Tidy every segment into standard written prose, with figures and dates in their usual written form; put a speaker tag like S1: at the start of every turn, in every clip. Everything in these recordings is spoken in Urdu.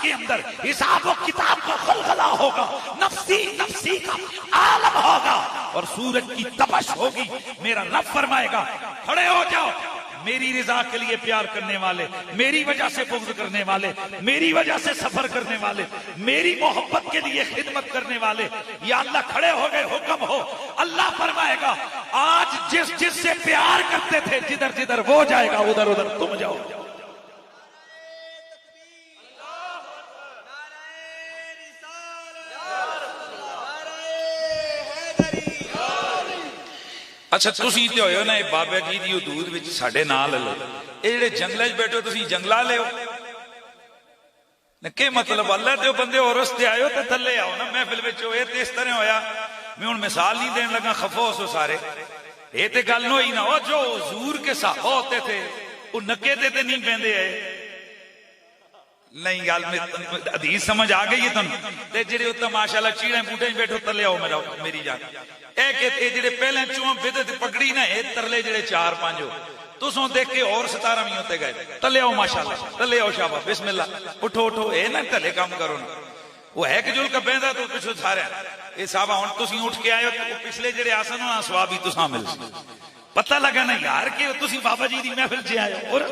S1: کے اندر حساب و کتاب کا خلخلہ ہوگا، نفسی نفسی کا عالم ہوگا اور سورج کی تپش ہوگی، میرا رب فرمائے گا کھڑے ہو جاؤ، میری رضا کے لیے پیار کرنے والے، میری وجہ سے بغض کرنے والے، میری وجہ سے سفر کرنے والے، میری محبت کے لیے خدمت کرنے والے، یا اللہ کھڑے ہو گئے، حکم ہو۔ اللہ فرمائے گا آج جس جس سے پیار کرتے تھے جدھر جدھر وہ جائے گا ادھر ادھر تم جاؤ۔
S2: اچھا تسی تے ہوئے ہو نا بابا جی دی حدود وچ ساڈے نال لو، اے جڑے جنگلاں وچ بیٹھے ہو تسی جنگلا لے ہو کہ مطلب اللہ تے بندے اور رستے آئے ہو تے تھلے آؤ نا محفل وچ ہوئے تے اس طرح ہویا۔ میں ہن مثال نہیں دین لگا، خفا ہو سارے، اے تے گل نہ ہوئی نا او جو حضور کے صحابہ ہوتے تھے وہ نکے تے نہیں بیندے ہے، نہیں گل میں حدیث سمجھ آ گئی ہے تن تے جڑے اوتے ماشاءاللہ چیڑے بوٹے بیٹھو تلے آؤ میرا میری جان، اے کہ جڑے پہلے چوں بدعت پکڑی نا اے ترلے جڑے 4-5 ہو تسوں دیکھ کے اور 17ویں ہوتے گئے، تلے آؤ ماشاءاللہ، تلے آؤ شاباش بسم اللہ، اٹھو اٹھو، اے نہ تلے کام کرو نا، وہ ہے کہ جل کا بیندا تو پچھو سارے اے صحابہ ہن تسی اٹھ کے آئے ہو تو پچھلے جڑے آسن نا ثواب ہی تساں مل پتہ لگا نا یار کہ تسی بابا جی دی محفل چ آئے ہو۔ اور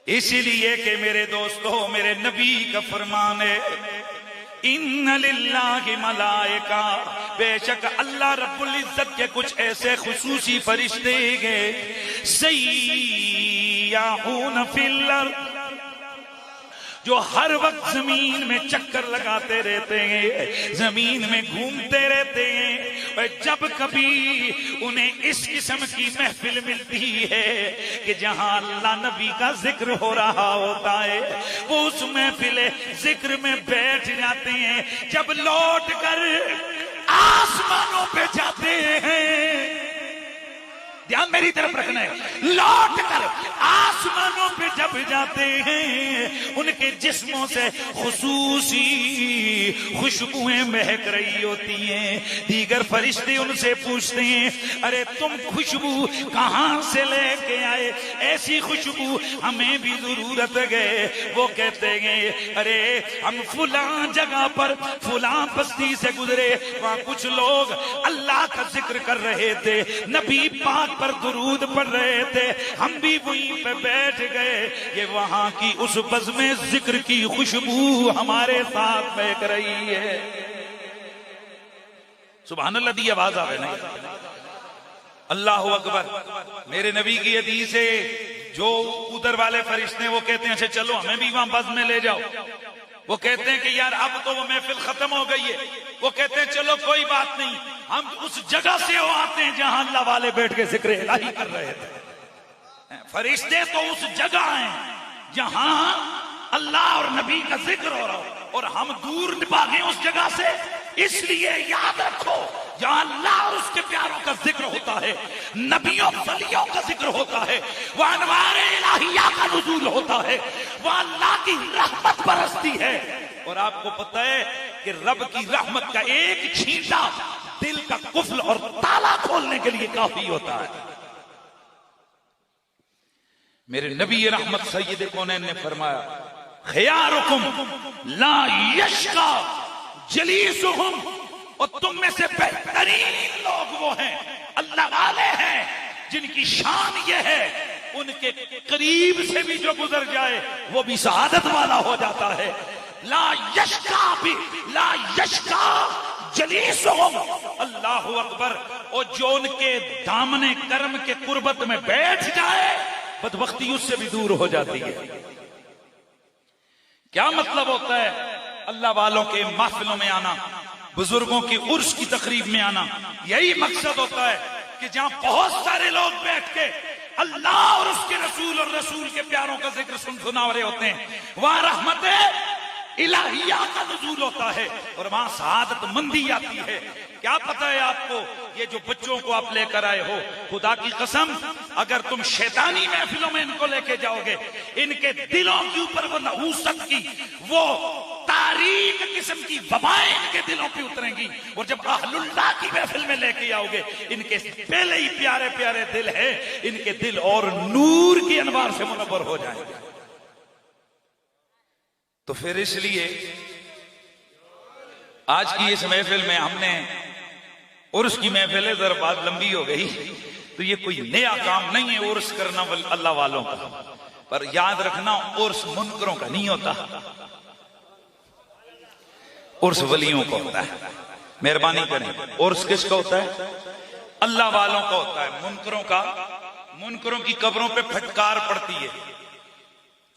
S2: اسی لیے کہ میرے دوستو میرے نبی کا فرمان ہے ان للہ ملائکہ، بے شک اللہ رب العزت کے کچھ ایسے خصوصی فرشتے گئے سیاحون فی الارض جو ہر وقت زمین میں چکر لگاتے رہتے ہیں، زمین میں گھومتے رہتے ہیں، اور جب کبھی انہیں اس قسم کی محفل ملتی ہے کہ جہاں اللہ نبی کا ذکر ہو رہا ہوتا ہے وہ اس محفل ذکر میں بیٹھ جاتے ہیں، جب لوٹ کر آسمانوں پہ جاتے ہیں، دھیان میری طرف رکھنا ہے، لوٹ کر آسمانوں پہ جب جاتے ہیں ان کے جسموں سے خصوصی خوشبوئیں مہک رہی ہوتی ہیں، دیگر فرشتے ان سے پوچھتے ہیں ارے تم خوشبو کہاں سے لے کے آئے، ایسی خوشبو ہمیں بھی ضرورت ہے۔ وہ کہتے ہیں ارے ہم فلاں جگہ پر فلاں بستی سے گزرے، وہاں کچھ لوگ اللہ کا ذکر کر رہے تھے، نبی پاک پر درود پڑھ رہے تھے، ہم بھی وہیں پہ بیٹھ گئے، یہ وہاں کی اس بزم ذکر کی خوشبو ہمارے ساتھ بہک رہی ہے۔ سبحان اللہ دی آواز آوے نہیں، اللہ اکبر۔ میرے نبی کی حدیث ہے جو ادھر والے فرشتے وہ کہتے ہیں اچھا چلو ہمیں بھی وہاں بزم میں لے جاؤ، وہ کہتے ہیں کہ یار اب تو وہ محفل ختم ہو گئی ہے، وہ کہتے ہیں چلو کوئی بات نہیں، ہم اس جگہ سے وہ آتے ہیں جہاں اللہ والے بیٹھ کے ذکر الہی کر رہے تھے۔ فرشتے تو اس جگہ ہیں جہاں اللہ اور نبی کا ذکر ہو رہا ہو، اور ہم دور بھاگے اس جگہ سے، اس لیے یاد رکھو جہاں اللہ اور اس کے پیاروں کا ذکر ہوتا ہے، نبیوں ولیوں کا ذکر ہوتا ہے، وہ انوار الہیہ کا نزول ہوتا ہے، وہ اللہ کی رحمت برستی ہے۔ اور آپ کو پتہ ہے کہ رب کی رحمت کا ایک چھینٹا دل کا قفل اور تالا کھولنے کے لیے کافی ہوتا ہے۔ میرے نبی رحمت سید کونین نے فرمایا خیارکم لا یشقا جلیسہم، اور تم میں سے بہترین لوگ وہ ہیں، اللہ والے ہیں جن کی شان یہ ہے ان کے قریب سے بھی جو گزر جائے وہ بھی سعادت والا ہو جاتا ہے۔ لا یشقا بھی لا یشقا جلیسہم، اللہ اکبر، اور جو ان کے دامن کرم کے قربت میں بیٹھ جائے بدبختی اس سے بھی دور ہو جاتی ہے۔ کیا مطلب ہوتا ہے اللہ والوں کے محفلوں میں آنا، بزرگوں کی عرس کی تقریب میں آنا؟ یہی مقصد ہوتا ہے کہ جہاں بہت سارے لوگ بیٹھ کے اللہ اور اس کے رسول اور رسول کے پیاروں کا ذکر سنا رہے ہوتے ہیں، وہاں رحمت الہیہ کا نزول ہوتا ہے اور وہاں سعادت مندی آتی ہے۔ کیا پتہ ہے آپ کو، یہ جو بچوں کو آپ لے کر آئے ہو، خدا کی قسم اگر تم شیطانی محفلوں میں ان کو لے کے جاؤ گے، ان کے دلوں کے اوپر وہ نحوست کی، وہ تاریک قسم کی وبائیں ان کے دلوں پہ اتریں گی، اور جب اہل اللہ کی محفل میں لے کے آؤ گے، ان کے پہلے ہی پیارے پیارے دل ہیں، ان کے دل اور نور کی انوار سے منور ہو جائیں گے۔
S1: تو پھر اس لیے آج کی اس محفل میں ہم نے عرس کی محفل ہے، ذرا بات لمبی ہو گئی، تو یہ کوئی نیا کام نہیں ہے عرس کرنا اللہ والوں کا، پر یاد رکھنا عرس منکروں کا نہیں ہوتا، عرس ولیوں کا ہوتا ہے۔ مہربانی کریں، عرس کس کا ہوتا ہے؟ اللہ والوں کا ہوتا ہے۔ منکروں کا، منکروں کی قبروں پہ پھٹکار پڑتی ہے،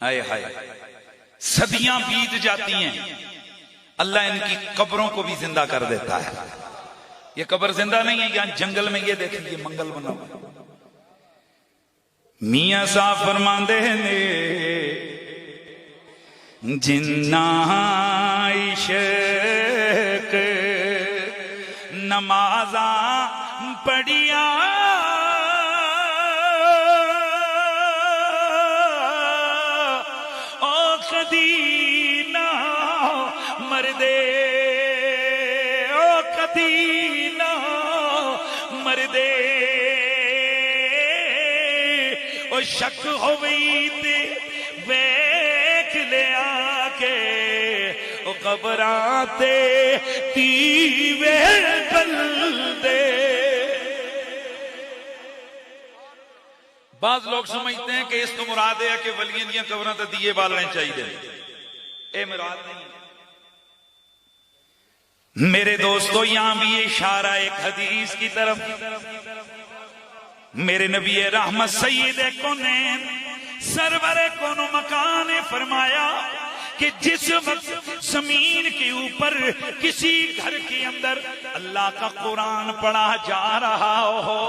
S1: ہائے ہائے، صدیاں بیت جاتی ہیں، اللہ ان کی قبروں کو بھی زندہ کر دیتا ہے۔ یہ قبر زندہ نہیں ہے، یہاں جنگل میں یہ دیکھیں یہ منگل بنا ہوا۔ میاں صاحب فرماندے نے جنہ عشق نمازاں پڑھیا او کدی نہ مردے، او کدی نہ مردے، او شک ہوئی تے ویکھ لیا کے او قبراں تے تیوے بلدے۔ بعض لوگ سمجھتے ہیں کہ اس تو مراد ہے کہ ولیاں دیاں قبراں تے دیے بالنے چاہیے، اے مراد نہیں۔ میرے دوستو یہاں بھی اشارہ ایک حدیث کی طرف، میرے نبی رحمت سید کونین سرور کون مکان نے فرمایا کہ جس وقت زمین کے اوپر کسی گھر کے اندر اللہ کا قرآن پڑھا جا رہا ہو،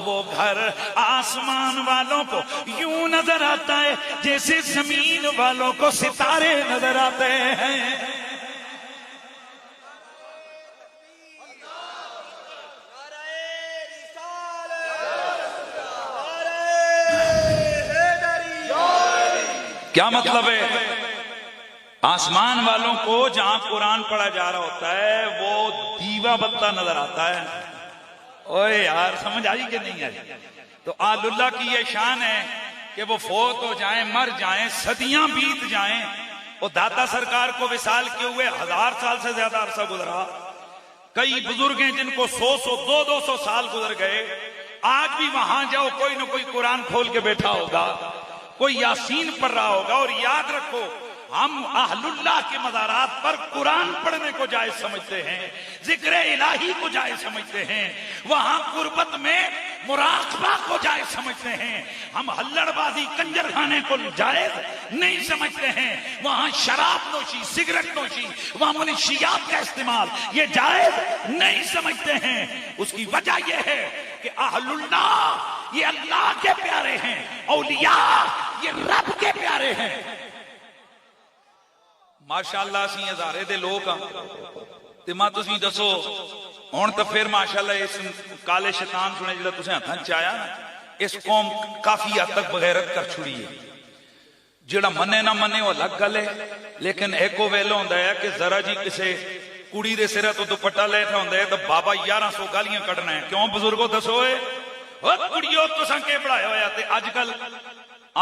S1: وہ گھر آسمان والوں کو یوں نظر آتا ہے جیسے زمین والوں کو ستارے نظر آتے ہیں۔ کیا مطلب ہے؟ آسمان والوں کو جہاں قرآن پڑھا جا رہا ہوتا ہے وہ دیوا بلتا نظر آتا ہے۔ اوے یار سمجھ آئی کہ نہیں آئی؟ تو آل اللہ کی یہ شان ہے کہ وہ فوت ہو جائیں، مر جائیں، صدیاں بیت جائیں، اور داتا سرکار کو وصال کیے ہوئے 1000 سال سے زیادہ عرصہ گزرا، کئی بزرگ ہیں جن کو 100 200 سال گزر گئے، آج بھی وہاں جاؤ کوئی نہ کوئی قرآن کھول کے بیٹھا ہوگا، کوئی یاسین پڑھ رہا ہوگا۔ اور یاد رکھو ہم اہل اللہ کے مزارات پر قرآن پڑھنے کو جائز سمجھتے ہیں، ذکر الہی کو جائز سمجھتے ہیں، وہاں قربت میں مراقبہ کو جائز سمجھتے ہیں، ہم ہلڑ بازی کنجر خانے کو جائز نہیں سمجھتے ہیں، وہاں شراب نوشی، سگریٹ نوشی، وہاں منشیات کا استعمال یہ جائز نہیں سمجھتے ہیں۔ اس کی وجہ یہ ہے کہ اہل اللہ یہ اللہ کے پیارے ہیں، اولیاء یہ رب کے پیارے ہیں۔ ماشاءاللہ اسی ہزارے دے لوگ ہاں تے ماں تسی دسو ہن تے پھر ماشاءاللہ اس کالے شیطان سنے جڑا تسیں ہتھاں چ آیا نا، اس قوم کافی حد تک بغیرت کر چھڑی ہے۔ جڑا منے نہ منے وہ الگ گل ہے، لیکن ایک ویلو ہوندا ہے کہ ذرا جی کسے کڑی دے سرے تو دوپٹہ لیٹا ہوندا ہے تے بابا 1100 گالیاں کڈنا ہے۔ کیوں بزرگو دسو اے او کڑیو تساں کے پڑھایا ہویا تے اج کل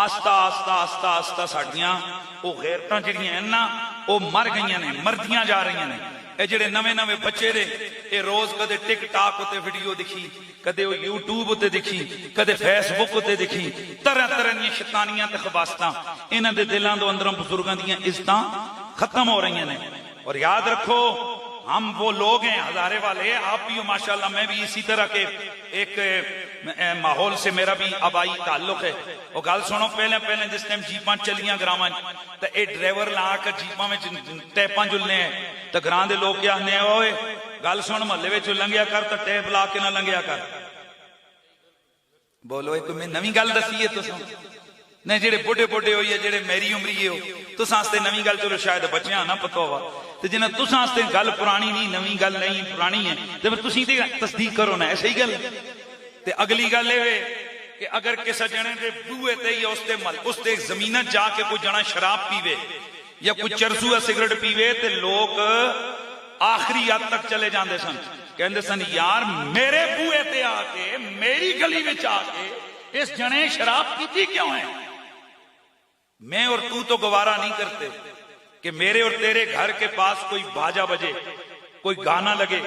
S1: آستہ آستہ آستہ آستہ ساڈیاں وہ غیرتاں جڑیاں ہیں نا وہ مر گئیاں نے، مردیاں جا رہی ہیں۔ اے جڑے نویں نویں بچے نے اے روز کدے ٹک ٹاک تے ویڈیو دکھی، کدے وہ یوٹیوب تے دکھی، کدے فیس بک تے دکھی، طرح طرح دی شیطانیاں تے خباستاں انہاں دے دلاں دے اندروں بزرگاں دیاں عزتاں ختم ہو رہی ہیں۔ اور یاد رکھو ہم وہ لوگ ہیں ہزارے والے، آپ بھی ہو ماشاءاللہ، میں بھی اسی طرح کے ایک ماحول سے میرا بھی آبائی تعلق ہے۔ وہ گل سنو، پہلے پہلے جس ٹائم جیپاں چلیاں گراواں تے اے ڈرائیور لا کے جیپاں وچ ٹیپاں جلنے ہیں تے گراں دے لوگ کیا نے اوئے گل سن محلے وچ لنگیا کر تے ٹیپ لا کے نہ لنگیا کر۔ بولو ایک میں نویں گل دسی ہے تساں نہیں؟ جڑے بڑھے بڑھے ہوئی ہے، جڑے میری عمری ہو، تساں واسطے نویں گل چلو شاید بچیاں نہ پتہ ہوا، تے جنہاں تساں واسطے گل پرانی نہیں، نویں گل نہیں، پرانی ہے، تے پھر تسی تے تصدیق کرو نا، ایسا ہی گل تے اگلی گل اے کہ اگر کسے جنے دے بوئے تے یا اس تے زمینت جا کے کوئی جنا شراب پیوے یا کوئی چرسو یا سگریٹ پیوے تے لوگ آخری حد تک چلے جاندے سن، کہندے سن یار میرے بوئے تے آ کے، میری گلی وچ آ کے اس جنے شراب پیتی کیوں ہے؟ میں اور تو گوارا نہیں کرتے،
S2: کہ میرے اور تیرے گھر کے پاس کوئی باجا بجے، کوئی گانا لگے،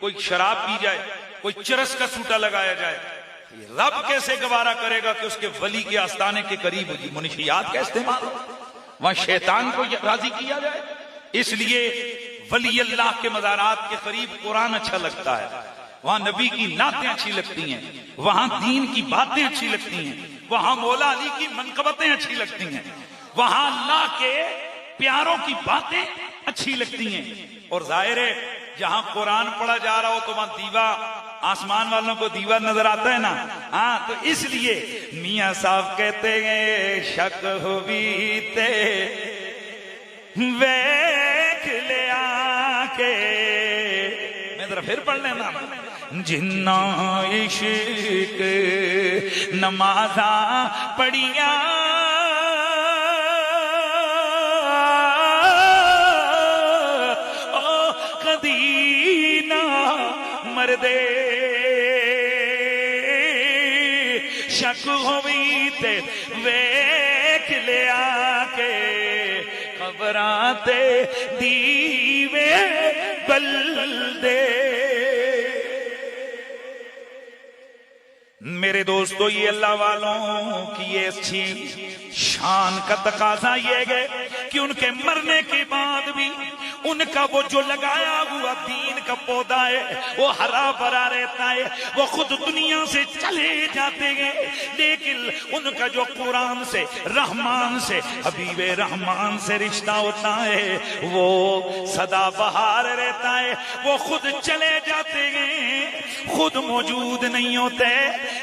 S2: کوئی شراب پی جائے، کوئی چرس کا سوٹا لگایا جائے، رب کیسے گوارا کرے گا کہ اس کے ولی کے آستانے کے قریب منشیات کا استعمال ہو، وہاں شیطان کو راضی کیا جائے؟ اس لیے ولی اللہ کے مزارات کے قریب قرآن اچھا لگتا ہے، وہاں نبی کی نعتیں اچھی لگتی ہیں، وہاں دین کی باتیں اچھی لگتی ہیں، وہاں مولا علی کی منقبتیں اچھی لگتی ہیں، وہاں اللہ کے پیاروں کی باتیں اچھی لگتی ہیں۔ اور ظاہر ہے جہاں قرآن پڑھا جا رہا ہو تو وہاں دیوا، آسمان والوں کو دیوا نظر آتا ہے نا، ہاں تو اس لیے میاں صاحب کہتے ہیں شک ہوئی تے ویکھ لے آ کے، میں ذرا پھر پڑھ لینا، جنہ عشق نمازاں پڑھیاں کدی نہ مردے، شک ہوئی تے ویکھ لے آ کے خبراں تے دیوے بل دے۔ میرے دوستو یہ اللہ والوں کی یہ اچھی شان کا تقاضا یہ ہے کہ ان کے مرنے کے بعد بھی ان کا وہ جو لگایا ہوا دین کا پودا ہے وہ ہرا بھرا رہتا ہے، وہ خود دنیا سے چلے جاتے ہیں لیکن ان کا جو قرآن سے، رحمان سے، حبیب رحمان سے رشتہ ہوتا ہے وہ سدا بہار رہتا ہے۔ وہ خود چلے جاتے ہیں، خود موجود نہیں ہوتے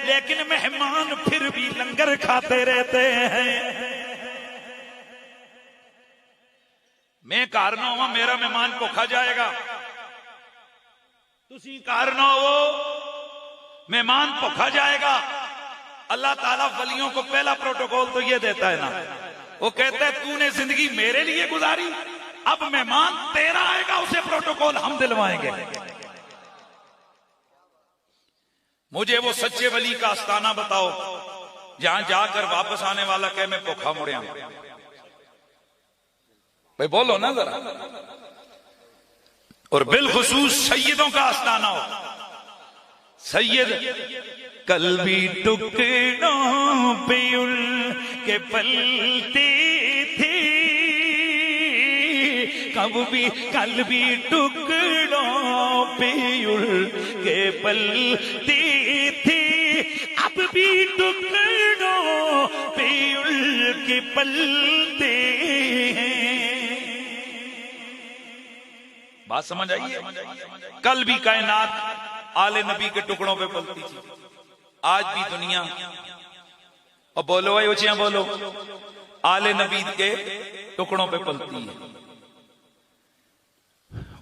S2: لیکن مہمان پھر بھی لنگر کھاتے رہتے ہیں۔ میں گھر نہ ہوا میرا مہمان بھوکھا جائے گا، تسی گھر نہ ہو مہمان بھوکھا جائے گا۔ اللہ تعالیٰ ولیوں کو پہلا پروٹوکول تو یہ دیتا ہے نا، وہ کہتا ہے تو نے زندگی میرے لیے گزاری، اب مہمان تیرا آئے گا اسے پروٹوکول ہم دلوائیں گے۔ مجھے وہ سچے ولی کا آستانہ بتاؤ جہاں جا کر واپس آنے والا کہ میں بھوکھا مڑیا ہوں، بھائی بولو نا ذرا۔ اور بالخصوص سیدوں کا آستانہ ہو، سید قلبی ٹکڑوں پہ ان کے پلتے تھے، کب بھی قلبی ٹکڑوں پہ ان کے پلتے تھے، اب بھی ٹکڑوں پہ ان کے پلتے ہیں۔ بات سمجھ آئیے؟ کل بھی کائنات آل نبی کے ٹکڑوں پہ پلتی تھی، آج بھی دنیا، اور بولو اے اچھیاں بولو، آل نبی کے ٹکڑوں پہ پلتی ہے۔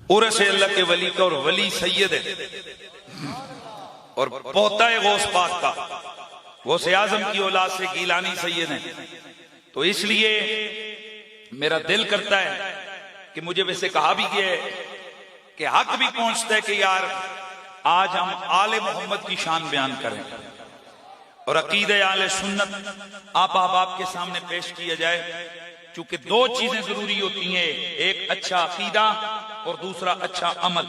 S2: عرش اللہ کے ولی کا، اور ولی سید ہے اور پوتا ہے غوث پاک کا، غوث اعظم کی اولاد سے گیلانی سید ہیں۔ تو اس لیے میرا دل کرتا ہے کہ مجھے ویسے کہا بھی گیا ہے کہ حق بھی پہنچتا ہے کہ یار آج ہم آل محمد کی شان بیان کریں اور عقیدہ آل سنت آپ احباب کے سامنے پیش کیا جائے، چونکہ دو چیزیں ضروری ہوتی ہیں، ایک اچھا عقیدہ اور دوسرا اچھا عمل۔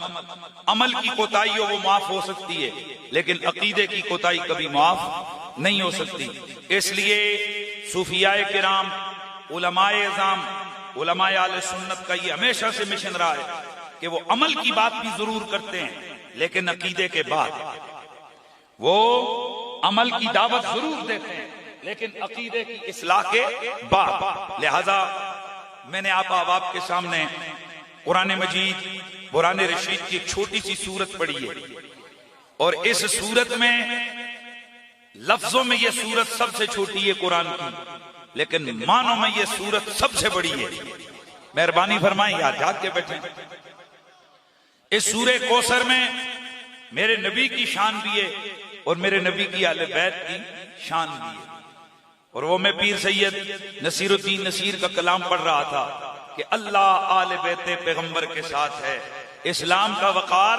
S2: عمل کی کوتاہی ہو وہ معاف ہو سکتی ہے لیکن عقیدے کی کوتاہی کبھی معاف نہیں ہو سکتی۔ اس لیے صوفیاء کرام، علماء اعظام، علماء اہل سنت کا یہ ہمیشہ سے مشن رہا ہے کہ وہ عمل کی بات بھی ضرور کرتے ہیں لیکن عقیدے کے بعد، وہ عمل کی دعوت ضرور دیتے ہیں لیکن عقیدے کی اصلاح کے بعد۔ لہذا میں نے آپ احباب کے سامنے قرآن مجید قرآن رشید کی ایک چھوٹی سی سورت پڑھی ہے، اور اس سورت میں لفظوں میں یہ سورت سب سے چھوٹی ہے قرآن کی، لیکن معنوں میں یہ سورت سب سے بڑی ہے۔ مہربانی فرمائیں یاد جاگ کے بیٹھیں۔ اس سورہ کوثر میں میرے نبی کی شان بھی ہے اور میرے نبی کی اہل بیت کی شان بھی ہے، اور وہ میں پیر سید نصیر الدین نصیر کا کلام پڑھ رہا تھا کہ اللہ آل بیت پیغمبر کے ساتھ ہے، اسلام کا وقار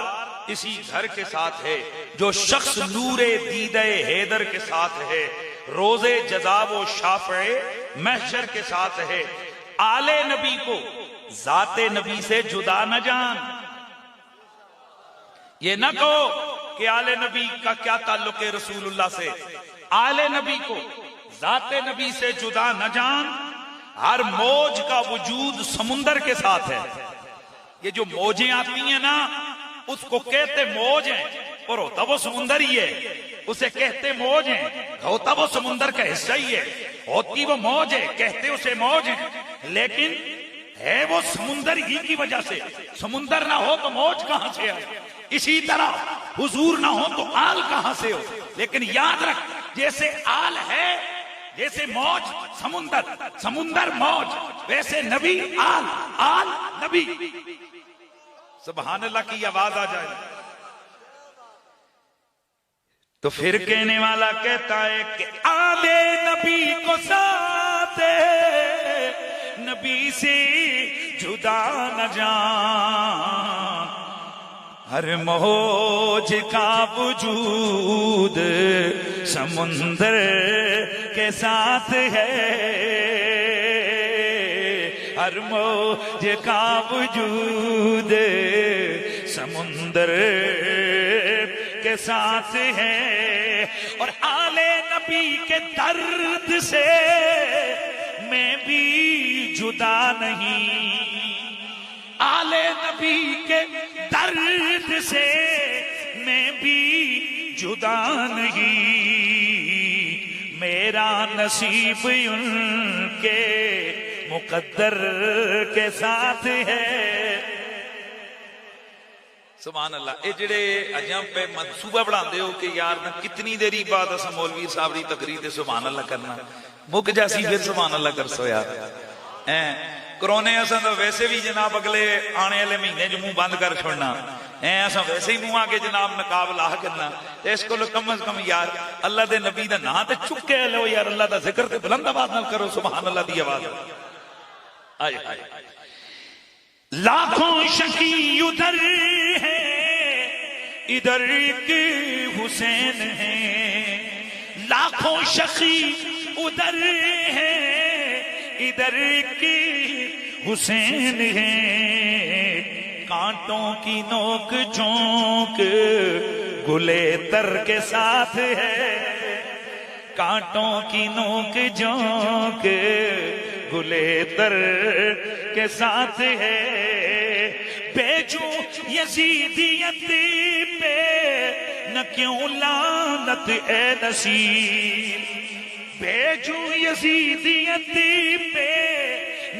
S2: اسی گھر کے ساتھ ہے، جو شخص نور دیدہ حیدر کے ساتھ ہے، روز جزا و شافع محشر کے ساتھ ہے۔ آل نبی کو ذات نبی سے جدا نہ جان. یہ نہ کہو کہ آل نبی کا کیا تعلق ہے رسول اللہ سے. آل نبی کو ذات نبی سے جدا نہ جان. ہر موج کا وجود سمندر کے ساتھ ہے. یہ جو موجیں آتی ہیں نا اس کو کہتے موج ہیں اور ہوتا وہ سمندر ہی ہے. اسے کہتے موج ہیں, ہوتا وہ سمندر کا حصہ ہی ہے. ہوتی وہ موج ہے, کہتے اسے موج ہیں, لیکن ہے وہ سمندر ہی کی وجہ سے. سمندر نہ ہو تو موج کہاں سے ہے؟ اسی طرح حضور نہ ہو تو آل کہاں سے ہو؟ لیکن یاد رکھ, جیسے آل ہے, جیسے موج سمندر, سمندر موج, ویسے نبی آل, آل نبی. سبحان اللہ کی آواز آ جائے. تو پھر کہنے والا کہتا ہے کہ آل نبی کو ساتھ نبی سے جدا نہ جان. ہر موج کا وجود سمندر کے ساتھ ہے. ہر موج کا وجود سمندر کے ساتھ ہے. اور آل نبی کے درد سے میں بھی جدا نہیں. آل نبی کے درد سے میں بھی جدا نہیں. میرا نصیب ان کے مقدر کے ساتھ ہے. سبحان اللہ. اے جڑے اجاں پہ منصوبہ بڑھا دے ہو کہ یار نہ کتنی دیری بعد اسا مولوی صاحب دی تقریر تے سبحان اللہ کرنا, مک جاسی پھر سبحان اللہ کر سو یار. کرونے اساں تو ویسے بھی جناب اگلے آنے والے مہینے جو منہ بند کر چھوڑنا, اساں ویسے ہی منہ آگے جناب نقاب لاہ کرنا. اس کو کم از کم یار اللہ دے نبی دا نام تے چکے لو یار, اللہ دا ذکر تے بلند آواز نال کرو سبحان اللہ دی آواز. آئے آئے. لاکھوں شکی ادھر ہے, ادھر ایک حسین ہے. لاکھوں شکی ادھر ہے, ادھر ایک حسین ہے. کانٹوں کی نوک جھونک گلے تر کے ساتھ ہے. کانٹوں کی نوک جھونک گلے تر کے ساتھ ہے. بیچو یزیدیت پہ نہ کیوں لعنت اے نصیر. بیچو یزیدیت پہ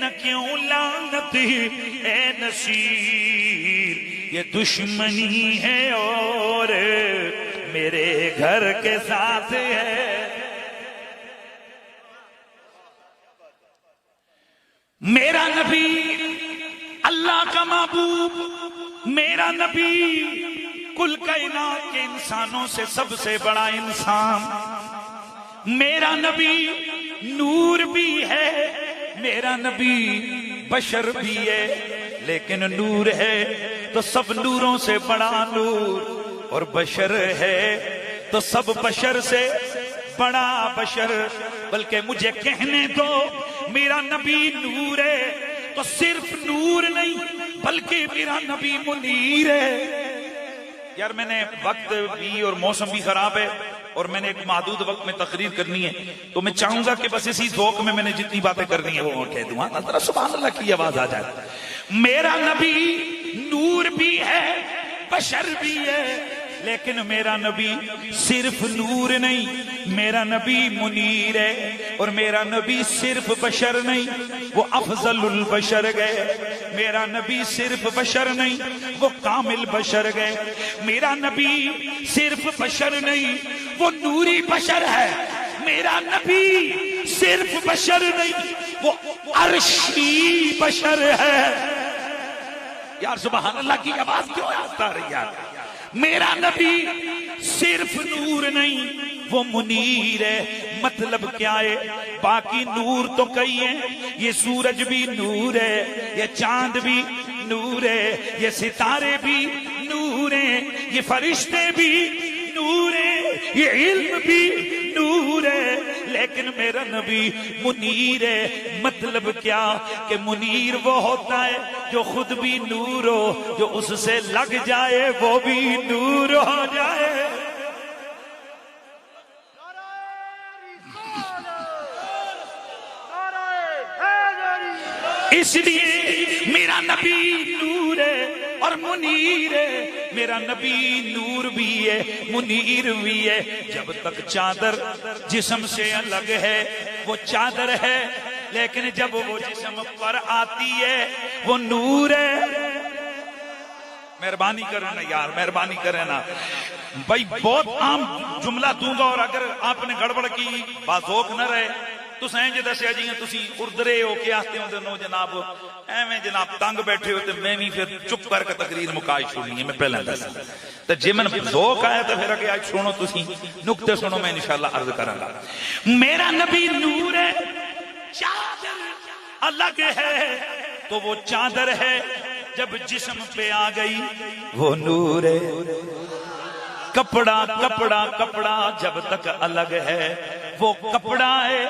S2: نہ کیوں لعنت اے نصیر. یہ دشمنی ہے اور میرے گھر کے ساتھ ہے. میرا نبی اللہ کا محبوب, میرا نبی کل کائنات کے انسانوں سے سب سے بڑا انسان. میرا نبی نور بھی ہے, میرا نبی بشر بھی ہے, لیکن نور ہے تو سب نوروں سے بڑا نور, اور بشر ہے تو سب بشر سے بڑا بشر. بلکہ مجھے کہنے دو, میرا نبی نور ہے تو صرف نور نہیں بلکہ میرا نبی منیر ہے. یار میں نے وقت بھی اور موسم بھی خراب ہے اور میں نے ایک محدود وقت میں تقریر کرنی ہے, تو میں چاہوں گا کہ بس اسی ذوق میں نے جتنی باتیں کرنی ہے وہ کہہ دوں. ذرا سبحان اللہ کی آواز آ جائے. میرا نبی نور بھی ہے, بشر بھی ہے, لیکن میرا نبی صرف نور نہیں, میرا نبی منیر ہے. اور میرا نبی صرف بشر نہیں, وہ افضل البشر گئے. میرا نبی صرف بشر نہیں, وہ کامل بشر گئے. میرا نبی صرف بشر نہیں, وہ نوری بشر ہے. میرا نبی صرف بشر نہیں, وہ عرشی بشر ہے. یار سبحان اللہ کی آواز کیوں آتا رہی یار. میرا نبی صرف نور نہیں, وہ منیر ہے. مطلب کیا ہے؟ باقی نور تو کئی ہیں, یہ سورج بھی نور ہے, یہ چاند بھی نور ہے, یہ ستارے بھی نور ہیں, یہ فرشتے بھی نور ہیں, یہ علم بھی نور ہے, لیکن میرا نبی منیر ہے. مطلب کیا کہ منیر وہ ہوتا ہے جو خود بھی نور ہو, جو اس سے لگ جائے وہ بھی نور ہو جائے. اس لیے میرا نبی نور ہے اور منیر ہے. میرا نبی نور بھی ہے, منیر بھی ہے. جب تک چادر جسم سے الگ ہے وہ چادر ہے, لیکن جب وہ جسم پر آتی ہے وہ نور ہے. مہربانی کریں نا یار, مہربانی کریں نا بھائی. بہت عام جملہ دوں گا اور اگر آپ نے گڑبڑ کی بات ہوک نہ رہے تو سائیں جے دسیا جی تسی اردرے ہو کے آتے ہوں نو جناب ایویں جناب تنگ بیٹھے ہوتے میں بھی پھر چپ کر کے تقریر مکائی چھوڑنی ہے. میں پہلے دس تو جی من ذوق آیا تو پھر اگے آج سنو تسی نکتے سنو, میں انشاءاللہ عرض کروں گا. میرا نبی نور ہے, چادر الگ ہے تو وہ چادر ہے, جب جسم پہ آ گئی وہ نور ہے. کپڑا کپڑا کپڑا جب تک الگ ہے وہ کپڑا ہے,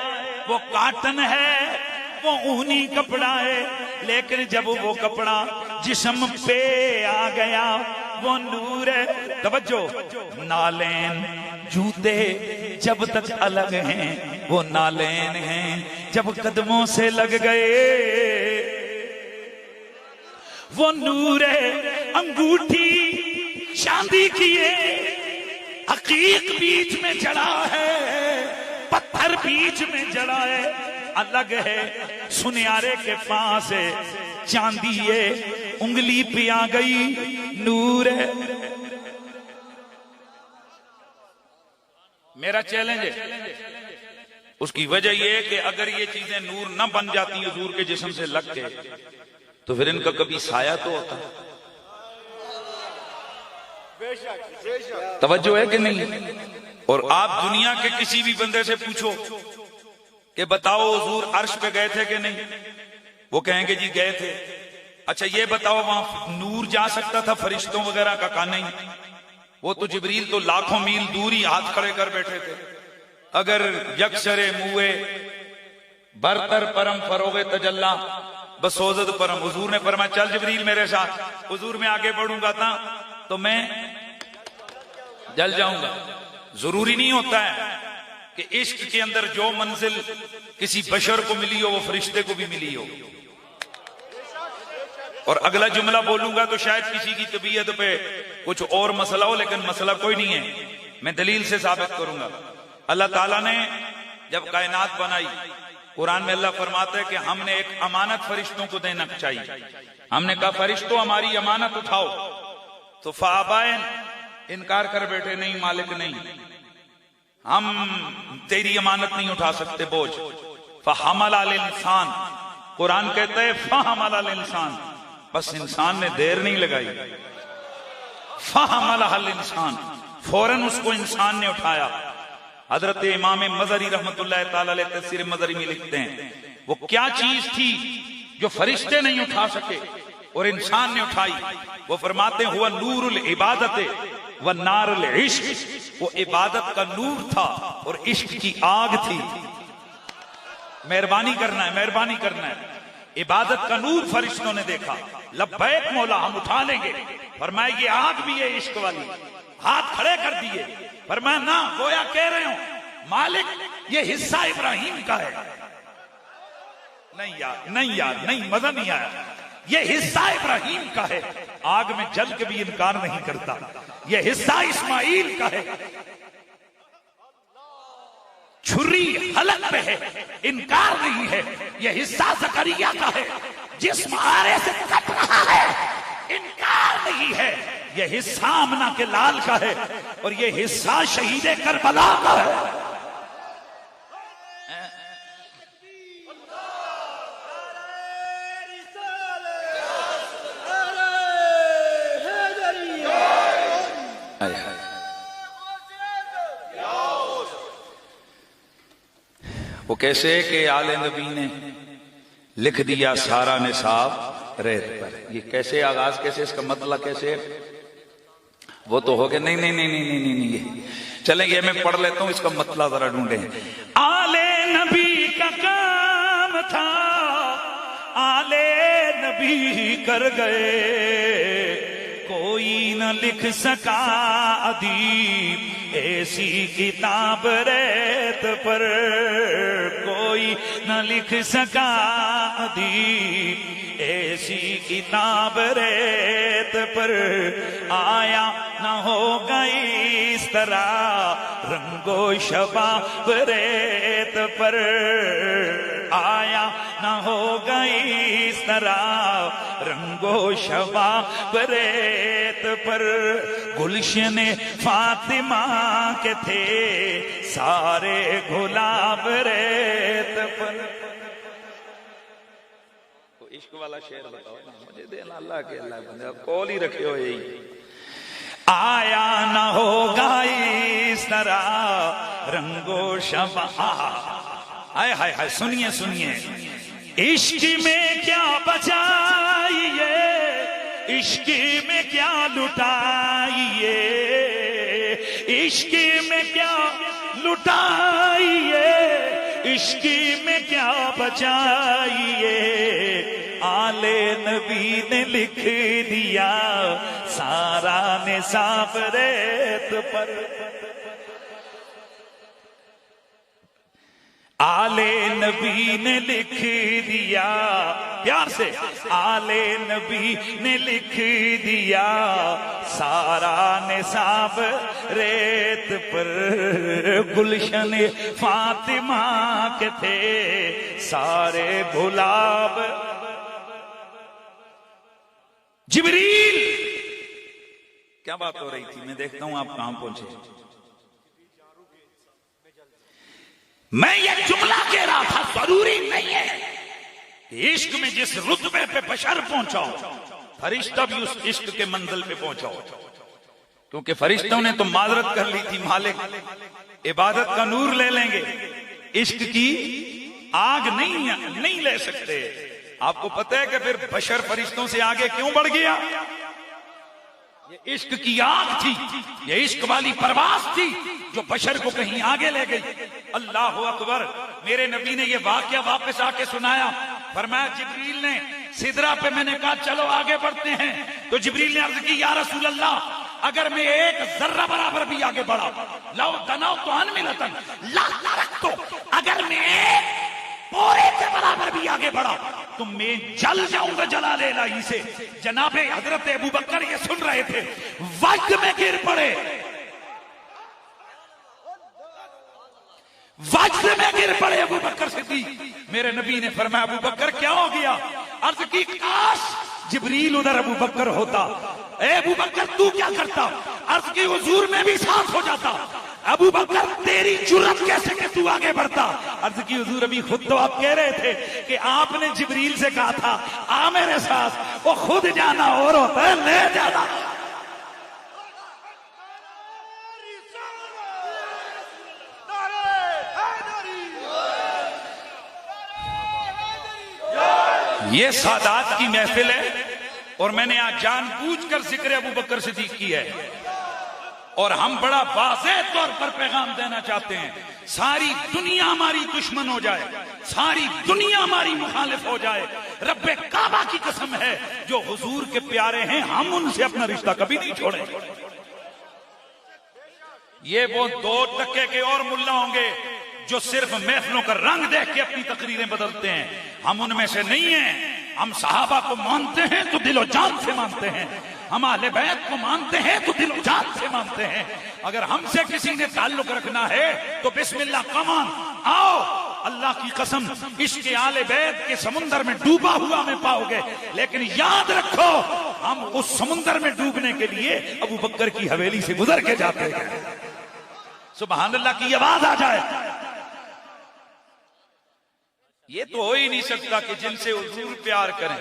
S2: وہ کاٹن ہے, وہ اونی کپڑا ہے, لیکن جب وہ کپڑا جسم پہ آ گیا وہ نور ہے. توجہ, نالین جوتے جب تک الگ ہیں وہ نالین ہیں, جب قدموں سے لگ گئے وہ نور ہے. انگوٹھی چاندی کی ہے, عقیق بیچ میں جڑا ہے, پتھر بیچ میں جڑا ہے, الگ ہے. سنیارے کے پاس ہے چاندی ہے, انگلی پہ آ گئی نور ہے. میرا چیلنج ہے, اس کی وجہ یہ ہے کہ اگر یہ چیزیں نور نہ بن جاتی حضور کے جسم سے لگ کے تو پھر ان کا کبھی سایہ تو ہوتا. توجہ ہے کہ نہیں؟ اور آپ دنیا کے کسی بھی بندے سے پوچھو کہ بتاؤ حضور عرش پہ گئے تھے کہ نہیں, وہ کہیں گے جی گئے تھے. اچھا یہ بتاؤ وہاں نور جا سکتا تھا فرشتوں وغیرہ کا؟ کہا نہیں, وہ تو جبریل تو لاکھوں میل دوری ہاتھ کھڑے کر بیٹھے تھے. اگر یکسرے موئے برتر پرم فروغ تجلا بسوزد پرم, حضور نے فرمایا چل جبریل میرے ساتھ. حضور میں آگے بڑھوں گا تو میں جل جاؤں گا. ضروری نہیں ہوتا ہے کہ عشق کے اندر جو منزل کسی بشر کو ملی ہو وہ فرشتے کو بھی ملی ہو. اور اگلا جملہ بولوں گا تو شاید کسی کی طبیعت پہ کچھ اور مسئلہ ہو, لیکن مسئلہ کوئی نہیں ہے, میں دلیل سے ثابت کروں گا. اللہ تعالیٰ نے جب کائنات بنائی, قرآن میں اللہ فرماتا ہے کہ ہم نے ایک امانت فرشتوں کو دینا چاہیے. ہم نے کہا فرشتوں ہماری امانت اٹھاؤ, تو فابائن انکار کر بیٹھے, نہیں مالک نہیں, ہم تیری امانت نہیں اٹھا سکتے بوجھ. فحمل الانسان, قرآن کہتا ہے فحمل الانسان, بس انسان نے دیر نہیں لگائی. فحمل الانسان, فوراً اس کو انسان نے اٹھایا. حضرت امام مظہری رحمت اللہ تعالی علیہ تفسیر مظہری میں لکھتے ہیں وہ کیا چیز تھی جو فرشتے نہیں اٹھا سکے اور انسان نے اٹھائی. وہ فرماتے ہیں ہوا نور العبادت والنار العشق, وہ عبادت کا نور تھا اور عشق کی آگ تھی. مہربانی کرنا ہے, مہربانی کرنا ہے. عبادت کا نور فرشتوں نے دیکھا, لبیک مولا ہم اٹھا لیں گے. فرمایا یہ آگ بھی ہے عشق والی, ہاتھ کھڑے کر دیے. فرمایا نہ, گویا کہہ رہے ہوں مالک یہ حصہ ابراہیم کا ہے. نہیں یار, نہیں یار, نہیں, مزہ نہیں آیا. یہ حصہ ابراہیم کا ہے, آگ میں جل کے بھی انکار نہیں کرتا. یہ حصہ اسماعیل کا ہے, چھری حلق پہ ہے, انکار نہیں ہے. یہ حصہ زکریا کا ہے, جسم آرے سے کٹ رہا ہے, انکار نہیں ہے. یہ حصہ آمنہ کے لال کا ہے اور یہ حصہ شہید کربلا کا ہے. وہ کیسے کہ آل نبی نے لکھ دیا سارا نصاب ریت پر. یہ کیسے آغاز, کیسے, اس کا مطلب کیسے؟ وہ تو ہو گیا. نہیں نہیں نہیں نہیں نہیں نہیں, چلیں یہ میں پڑھ لیتا ہوں, اس کا مطلب ذرا ڈھونڈیں. آل آلے نبی کر گئے، کوئی نہ لکھ سکا ادیب ایسی کتاب ریت پر، کوئی نہ لکھ سکا ادیب ایسی کتاب ریت پر، آیا نہ ہوگا اس طرح رنگ و شباب ریت پر، آیا نہ ہوگا اس طرح رنگ و شباب ریت پر۔ گلشن فاطمہ کے تھے سارے گلاب ریت پر۔ عشق والا شعر بتاؤ نا مجھے، دینا اللہ کے اللہ بندے کول ہی رکھے ہو یہی۔ آیا نہ ہوگا اس طرح رنگ و شباب، ہائے ہائے ہائے، سنیے سنیے، عشق میں کیا بچائیے، عشق میں کیا لٹائیے، عشق میں کیا لٹائیے، عشق میں کیا بچائیے، آلے نبی نے لکھ دیا سارا نصاب ریت پر، آلے نبی نے لکھ دیا، پیار سے، آلے نبی نے لکھ دیا سارا نصاب ریت پر۔ گلشن فاطمہ کے تھے سارے گلاب۔ جبریل، کیا بات ہو رہی تھی؟ میں دیکھتا ہوں آپ کہاں پہنچے۔ میں یہ جملہ کہہ رہا تھا، ضروری نہیں ہے کہ عشق میں جس رتبے پہ بشر پہنچاؤ فرشتہ بھی اس عشق کے منزل پہ پہنچاؤ، کیونکہ فرشتوں نے تو معذرت کر لی تھی، مالک عبادت کا نور لے لیں گے، عشق کی آگ نہیں لے سکتے۔ آپ کو پتہ ہے کہ پھر بشر فرشتوں سے آگے کیوں بڑھ گیا؟ یہ عشق کی آگ تھی، یہ عشق والی پرواز تھی جو بشر کو کہیں آگے لے گئی۔ اللہ اکبر۔ میرے نبی نے یہ واقعہ واپس آ کے سنایا، فرمایا جبریل نے سدرہ پہ، میں نے کہا چلو آگے بڑھتے ہیں، تو جبریل نے عرض کی یا رسول اللہ اگر میں ایک ذرہ برابر بھی آگے بڑھا، لو دناؤ تو انملتن لا ترکتو، اگر میں ایک پورے کے برابر بھی آگے بڑھا تو میں جل جاؤں گا جلال الہی سے۔ جناب حضرت ابو بکر یہ سن رہے تھے، وقت میں گر پڑے، وقت میں گر پڑے ابو بکر صدیق۔ میرے نبی نے فرمایا ابو بکر کیا ہو گیا؟ عرض کی کاش جبریل ادھر ابو بکر ہوتا۔ اے ابو بکر تو کیا کرتا؟ عرض کی حضور میں بھی ساتھ ہو جاتا۔ ابو بکر تیری جرأت کیسے کہ تو آگے بڑھتا؟ عرض کی حضور ابھی خود تو آپ کہہ رہے تھے کہ آپ نے جبریل سے کہا تھا آ میرے ساتھ، وہ خود جانا اور ہوتا ہے لے جانا۔ یہ سادات کی محفل ہے اور میں نے آج جان بوجھ کر ذکر ابو بکر صدیق کی ہے، اور ہم بڑا واضح طور پر پیغام دینا چاہتے ہیں، ساری دنیا ہماری دشمن ہو جائے، ساری دنیا ہماری مخالف ہو جائے، رب کعبہ کی قسم ہے جو حضور کے پیارے ہیں ہم ان سے اپنا رشتہ کبھی نہیں چھوڑیں۔ یہ وہ 2% کے اور ملا ہوں گے جو صرف محفلوں کا رنگ دیکھ کے اپنی تقریریں بدلتے ہیں، ہم ان میں سے نہیں ہیں۔ ہم صحابہ کو مانتے ہیں تو دل و جان سے مانتے ہیں، ہم اہل بیت کو مانتے ہیں تو دل و جان سے مانتے ہیں۔ اگر ہم سے کسی نے تعلق رکھنا ہے تو بسم اللہ کمان آؤ، اللہ کی قسم عشق اہل بیت کے سمندر میں ڈوبا ہوا میں پاؤ گے، لیکن یاد رکھو ہم اس سمندر میں ڈوبنے کے لیے ابو بکر کی حویلی سے گزر کے جاتے ہیں۔ سبحان اللہ کی آواز آ جائے۔ یہ تو ہو ہی نہیں سکتا کہ جن سے حضور پیار کریں۔